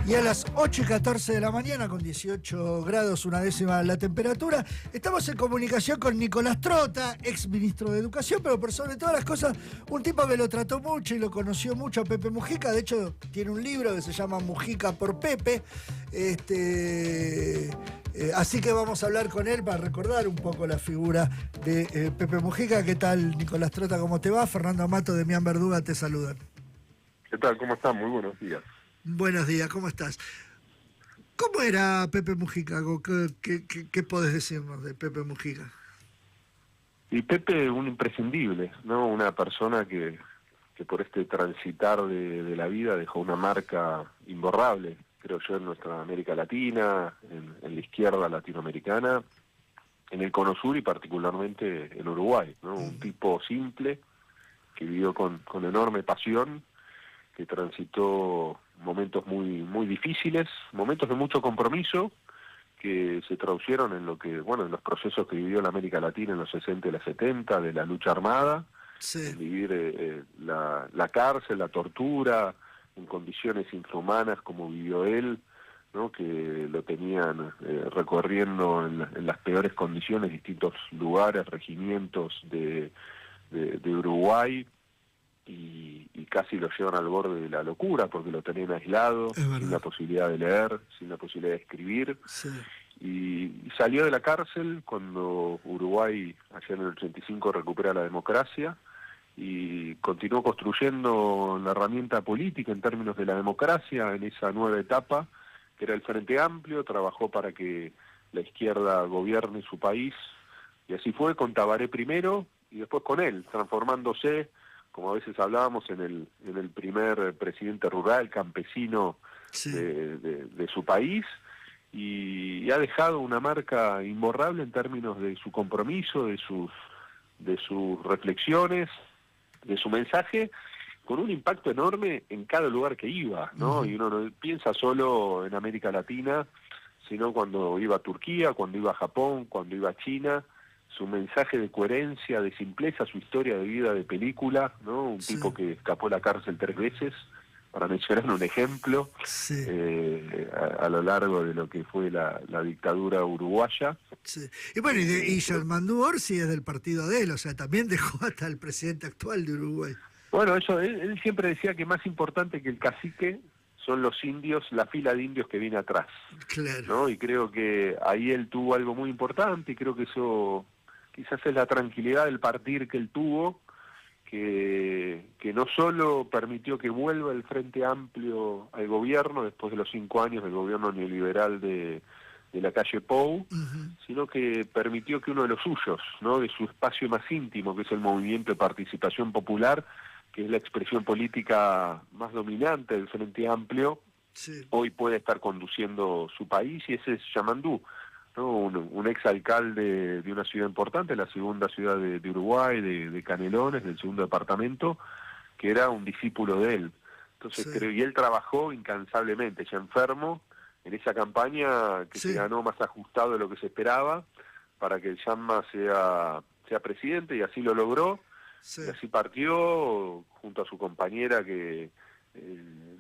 Y a las 8:14 de la mañana, con 18 grados, una décima la temperatura, estamos en comunicación con Nicolás Trota, ex ministro de Educación, pero por sobre todas las cosas, un tipo que lo trató mucho y lo conoció mucho a Pepe Mujica. De hecho, tiene un libro que se llama Mujica por Pepe. Así que vamos a hablar con él para recordar un poco la figura de Pepe Mujica. ¿Qué tal, Nicolás Trota? ¿Cómo te va? Fernando Amato de Mian Verduga te saludan. ¿Qué tal? ¿Cómo están? Muy buenos días. Buenos días, ¿cómo estás? ¿Cómo era Pepe Mujica? ¿Qué podés decirnos de Pepe Mujica? Y Pepe, un imprescindible, ¿no? Una persona que por este transitar de la vida dejó una marca imborrable, creo yo, en nuestra América Latina, en la izquierda latinoamericana, en el Cono Sur y particularmente en Uruguay, ¿no? Un tipo simple, que vivió con enorme pasión, que transitó momentos muy difíciles, momentos de mucho compromiso, que se traducieron en en los procesos que vivió la América Latina en los 60 y los 70, de la lucha armada, Sí. en vivir la cárcel, la tortura, en condiciones infrahumanas como vivió él, ¿no? Que lo tenían recorriendo en las peores condiciones distintos lugares, regimientos de Uruguay, y casi lo llevan al borde de la locura porque lo tenían aislado, sin la posibilidad de leer, sin la posibilidad de escribir. Sí. Y salió de la cárcel cuando Uruguay, allá en el 85, recupera la democracia y continuó construyendo la herramienta política en términos de la democracia en esa nueva etapa, que era el Frente Amplio. Trabajó para que la izquierda gobierne su país, y así fue con Tabaré primero y después con él, transformándose, como a veces hablábamos, en el primer presidente rural, campesino, Sí. de su país, y ha dejado una marca imborrable en términos de su compromiso, de sus reflexiones, de su mensaje, con un impacto enorme en cada lugar que iba, ¿no? Y uno no piensa solo en América Latina, sino cuando iba a Turquía, cuando iba a Japón, cuando iba a China. Su mensaje de coherencia, de simpleza, su historia de vida de película, ¿no? Un tipo que escapó de la cárcel 3 veces, para mencionar un ejemplo, Sí. a lo largo de lo que fue la dictadura uruguaya. Sí. Y bueno, y Germán Orsi es del partido de él, o sea, también dejó hasta el presidente actual de Uruguay. Bueno, eso, él siempre decía que más importante que el cacique son los indios, la fila de indios que viene atrás. Claro. ¿No? Y creo que ahí él tuvo algo muy importante, y creo que eso quizás es la tranquilidad del partir que él tuvo, que no solo permitió que vuelva el Frente Amplio al gobierno después de los 5 años del gobierno neoliberal de la calle Pou, sino que permitió que uno de los suyos, ¿no? De su espacio más íntimo, que es el movimiento de participación popular, que es la expresión política más dominante del Frente Amplio, hoy puede estar conduciendo su país, y ese es Yamandú, ¿no? Un exalcalde de una ciudad importante, la segunda ciudad de Uruguay, de Canelones, del segundo departamento, que era un discípulo de él. Entonces creo, y él trabajó incansablemente, ya enfermo, en esa campaña que se ganó más ajustado de lo que se esperaba, para que el Yanma sea presidente, y así lo logró. Y así partió junto a su compañera,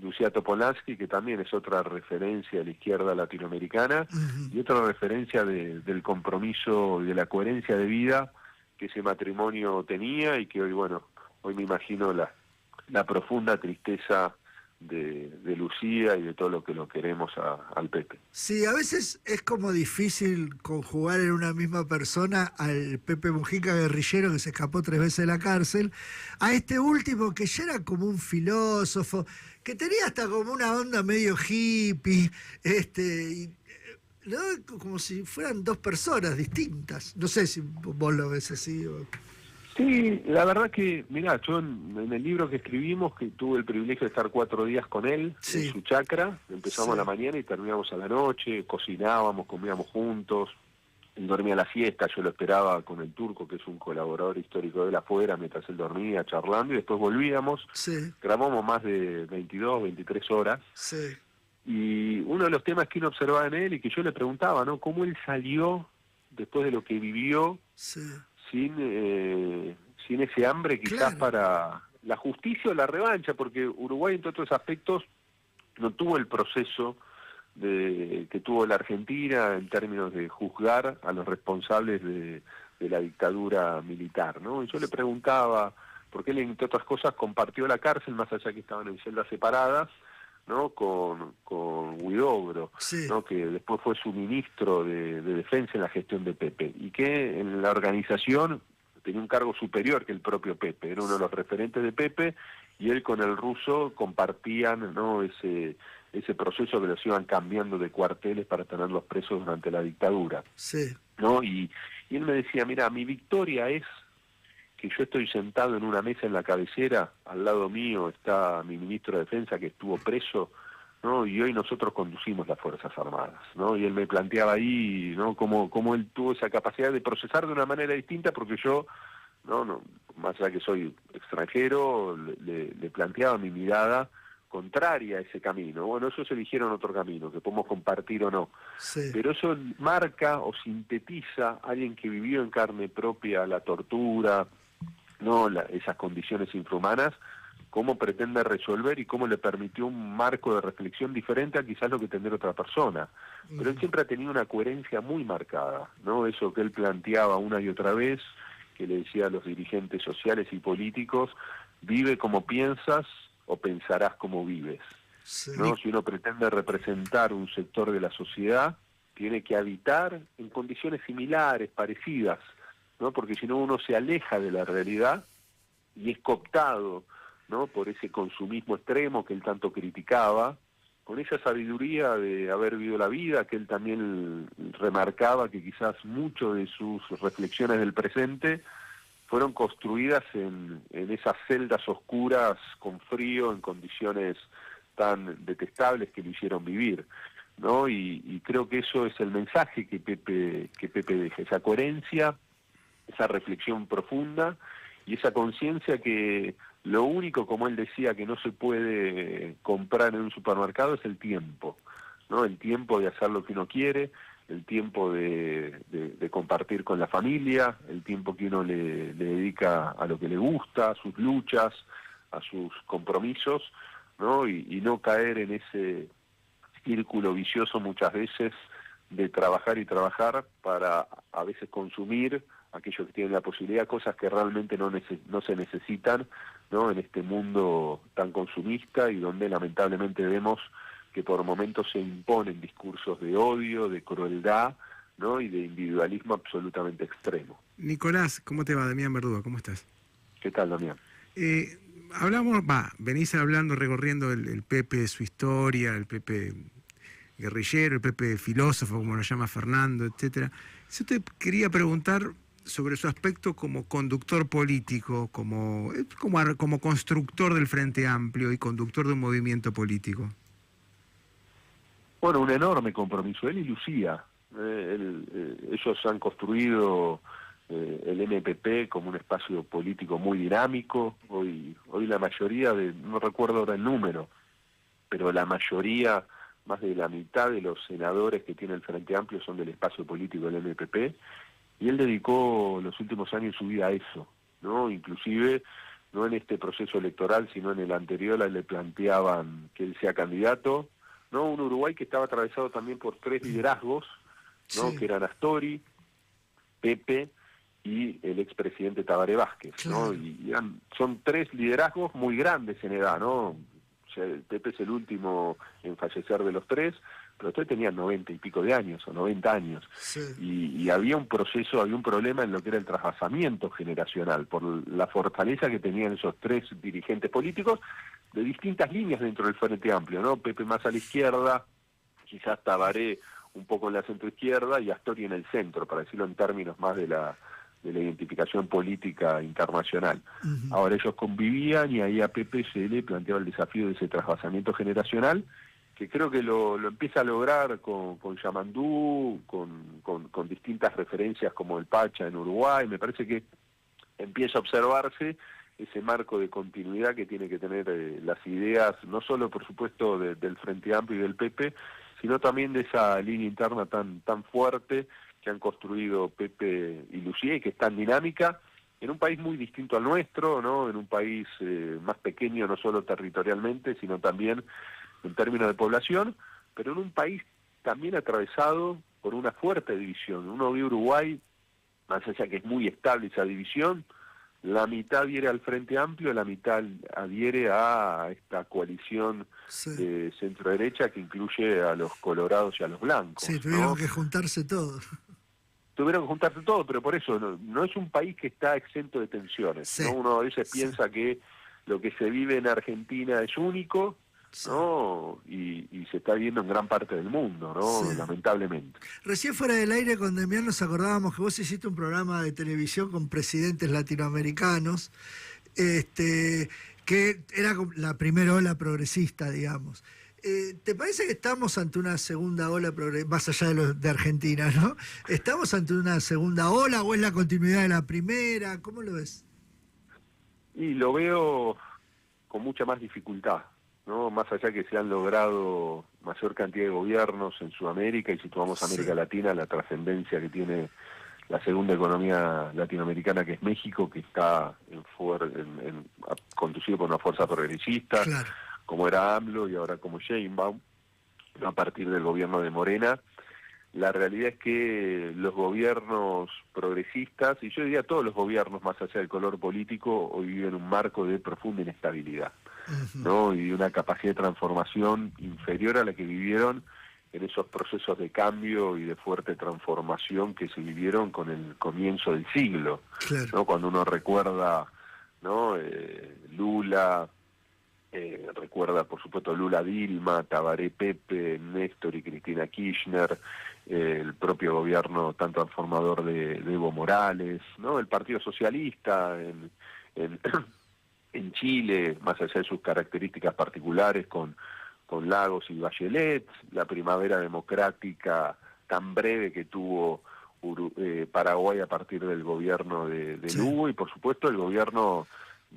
Lucía Topolansky, que también es otra referencia de la izquierda latinoamericana, y otra referencia del compromiso y de la coherencia de vida que ese matrimonio tenía, y que hoy me imagino la profunda tristeza de Lucía y de todo lo que lo queremos al Pepe. Sí, a veces es como difícil conjugar en una misma persona al Pepe Mujica guerrillero que se escapó 3 veces de la cárcel, a este último que ya era como un filósofo, que tenía hasta como una onda medio hippie, ¿no? Como si fueran 2 personas distintas. No sé si vos lo ves así o... Sí, la verdad que, mirá, yo en el libro que escribimos, que tuve el privilegio de estar 4 días con él, en su chacra, empezamos a la mañana y terminamos a la noche, cocinábamos, comíamos juntos, él dormía la siesta, yo lo esperaba con el Turco, que es un colaborador histórico de él, afuera, mientras él dormía, charlando, y después volvíamos, grabamos más de 22, 23 horas, y uno de los temas que uno observaba en él, y que yo le preguntaba, ¿no? Cómo él salió después de lo que vivió, sin ese hambre quizás para la justicia o la revancha, porque Uruguay, entre otros aspectos, no tuvo el proceso que tuvo la Argentina en términos de juzgar a los responsables de la dictadura militar, ¿no? Y yo le preguntaba, porque él, entre otras cosas, compartió la cárcel, más allá que estaban en celdas separadas, ¿no? Con Huidobro, Sí. ¿no? Que después fue su ministro de defensa en la gestión de Pepe, y que en la organización tenía un cargo superior que el propio Pepe, era uno de los referentes de Pepe, y él con el ruso compartían, ¿no? ese proceso que los iban cambiando de cuarteles para tenerlos presos durante la dictadura, Sí. ¿no? Y él me decía, mira, mi victoria es que yo estoy sentado en una mesa en la cabecera, al lado mío está mi ministro de Defensa que estuvo preso, ¿no? Y hoy nosotros conducimos las Fuerzas Armadas, ¿no? Y él me planteaba ahí, ¿no? Cómo él tuvo esa capacidad de procesar de una manera distinta, porque yo, no, más allá que soy extranjero, le planteaba mi mirada contraria a ese camino. Bueno, ellos eligieron otro camino, que podemos compartir o no. Sí. Pero eso marca o sintetiza a alguien que vivió en carne propia la tortura, no esas condiciones infrahumanas, cómo pretende resolver y cómo le permitió un marco de reflexión diferente a quizás lo que tendría otra persona. Pero él siempre ha tenido una coherencia muy marcada, ¿no? Eso que él planteaba una y otra vez, que le decía a los dirigentes sociales y políticos, vive como piensas o pensarás como vives, Sí. ¿no? Si uno pretende representar un sector de la sociedad, tiene que habitar en condiciones similares, parecidas, ¿no? Porque si no uno se aleja de la realidad y es cooptado, ¿no? Por ese consumismo extremo que él tanto criticaba, con esa sabiduría de haber vivido la vida, que él también remarcaba que quizás mucho de sus reflexiones del presente fueron construidas en esas celdas oscuras, con frío, en condiciones tan detestables que lo hicieron vivir, ¿no? Y creo que eso es el mensaje que Pepe deja, esa coherencia, esa reflexión profunda y esa conciencia que lo único, como él decía, que no se puede comprar en un supermercado es el tiempo, ¿no? El tiempo de hacer lo que uno quiere, el tiempo de compartir con la familia, el tiempo que uno le dedica a lo que le gusta, a sus luchas, a sus compromisos, ¿no? Y no caer en ese círculo vicioso muchas veces de trabajar y trabajar para a veces consumir aquellos que tienen la posibilidad, cosas que realmente no se necesitan, ¿no? En este mundo tan consumista y donde lamentablemente vemos que por momentos se imponen discursos de odio, de crueldad, ¿no? Y de individualismo absolutamente extremo. Nicolás, ¿cómo te va? Damián Verdugo, ¿cómo estás? ¿Qué tal, Damián? Venís hablando, recorriendo el Pepe, su historia, el Pepe guerrillero, el Pepe filósofo, como lo llama Fernando, etcétera. Yo te quería preguntar sobre su aspecto como conductor político, como constructor del Frente Amplio y conductor de un movimiento político. Bueno, un enorme compromiso, él y Lucía. Ellos han construido el MPP como un espacio político muy dinámico. Hoy la mayoría no recuerdo ahora el número, pero la mayoría, más de la mitad de los senadores que tiene el Frente Amplio son del espacio político del MPP, y él dedicó los últimos años de su vida a eso, ¿no? Inclusive, no en este proceso electoral, sino en el anterior, a él le planteaban que él sea candidato, ¿no? Un Uruguay que estaba atravesado también por tres liderazgos, ¿no? Sí. Que eran Astori, Pepe y el expresidente Tabaré Vázquez, ¿no? Claro. Y son tres liderazgos muy grandes en edad, ¿no? O sea, Pepe es el último en fallecer de los tres, pero ustedes tenían 90 y pico de años, o 90 años. Sí. Y había un problema en lo que era el trasvasamiento generacional, por la fortaleza que tenían esos tres dirigentes políticos de distintas líneas dentro del Frente Amplio, ¿no? Pepe más a la izquierda, quizás Tabaré un poco en la centroizquierda y Astori en el centro, para decirlo en términos más de la identificación política internacional. Uh-huh. Ahora ellos convivían y ahí a Pepe se le planteaba el desafío de ese trasvasamiento generacional, que creo que lo empieza a lograr con Yamandú, con distintas referencias como el Pacha en Uruguay. Me parece que empieza a observarse ese marco de continuidad que tiene que tener las ideas, no solo por supuesto del Frente Amplio y del Pepe, sino también de esa línea interna tan fuerte que han construido Pepe y Lucía, y que es tan dinámica en un país muy distinto al nuestro, ¿no? En un país más pequeño, no solo territorialmente, sino también en términos de población, pero en un país también atravesado por una fuerte división. Uno ve Uruguay, más allá que es muy estable esa división, la mitad adhiere al Frente Amplio, la mitad adhiere a esta coalición de centro-derecha que incluye a los colorados y a los blancos. Sí, tuvieron que juntarse todos. Tuvieron que juntarse todos, pero por eso no es un país que está exento de tensiones. Sí. ¿No? Uno a veces piensa que lo que se vive en Argentina es único, ¿no? Y se está viendo en gran parte del mundo, ¿no? Lamentablemente. Recién fuera del aire con Demián nos acordábamos que vos hiciste un programa de televisión con presidentes latinoamericanos, que era la primera ola progresista, digamos. ¿Te parece que estamos ante una segunda ola, más allá de Argentina, ¿no? ¿Estamos ante una segunda ola o es la continuidad de la primera? ¿Cómo lo ves? Y lo veo con mucha más dificultad, ¿no? Más allá que se han logrado mayor cantidad de gobiernos en Sudamérica, y si tomamos América Latina, la trascendencia que tiene la segunda economía latinoamericana, que es México, que está conducido por una fuerza progresista, claro, como era AMLO y ahora como Sheinbaum, a partir del gobierno de Morena. La realidad es que los gobiernos progresistas, y yo diría todos los gobiernos más allá del color político, hoy viven un marco de profunda inestabilidad, ¿no? Y de una capacidad de transformación inferior a la que vivieron en esos procesos de cambio y de fuerte transformación que se vivieron con el comienzo del siglo, claro, ¿no? Cuando uno recuerda, ¿no? Lula, recuerda por supuesto Lula Dilma, Tabaré Pepe, Néstor y Cristina Kirchner, el propio gobierno tan transformador de Evo Morales, ¿no? El Partido Socialista en Chile, más allá de sus características particulares con Lagos y Bachelet, la primavera democrática tan breve que tuvo Paraguay a partir del gobierno de Lugo, y por supuesto el gobierno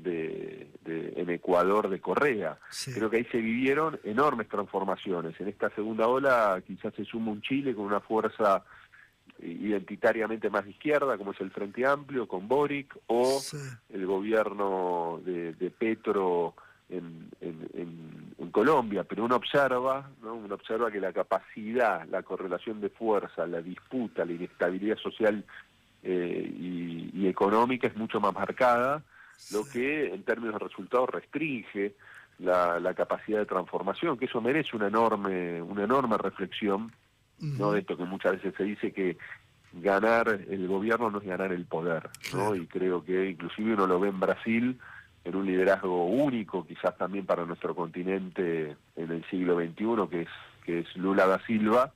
en Ecuador de Correa. Creo que ahí se vivieron enormes transformaciones. En esta segunda ola quizás se suma un Chile con una fuerza identitariamente más de izquierda, como es el Frente Amplio, con Boric, o el gobierno de Petro en Colombia, pero uno observa, ¿no? Uno observa que la capacidad, la correlación de fuerza, la disputa, la inestabilidad social y económica es mucho más marcada, lo que en términos de resultados restringe la capacidad de transformación, que eso merece una enorme reflexión, ¿no? De esto que muchas veces se dice que ganar el gobierno no es ganar el poder, ¿no? Y creo que inclusive uno lo ve en Brasil, en un liderazgo único, quizás también para nuestro continente en el siglo XXI, que es Lula da Silva,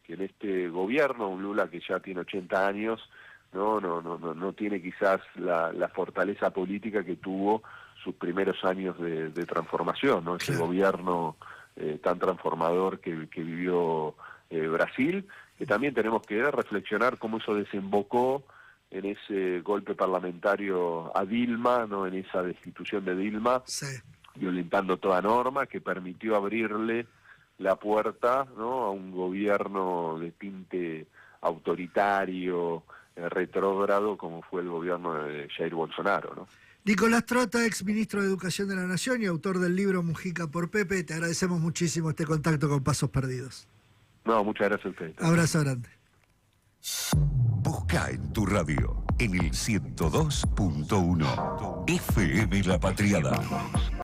que en este gobierno, un Lula que ya tiene 80 años, no tiene quizás la fortaleza política que tuvo sus primeros años de transformación, ¿no? Ese gobierno tan transformador que vivió Brasil, que también tenemos que reflexionar cómo eso desembocó en ese golpe parlamentario a Dilma, ¿no? En esa destitución de Dilma, violentando toda norma, que permitió abrirle la puerta, ¿no? A un gobierno de tinte autoritario, retrógrado, como fue el gobierno de Jair Bolsonaro, ¿no? Nicolás Trota, ex ministro de Educación de la Nación y autor del libro Mujica por Pepe, te agradecemos muchísimo este contacto con Pasos Perdidos. No, muchas gracias a ustedes. Abrazo grande. Busca en tu radio en el 102.1 FM La Patriada.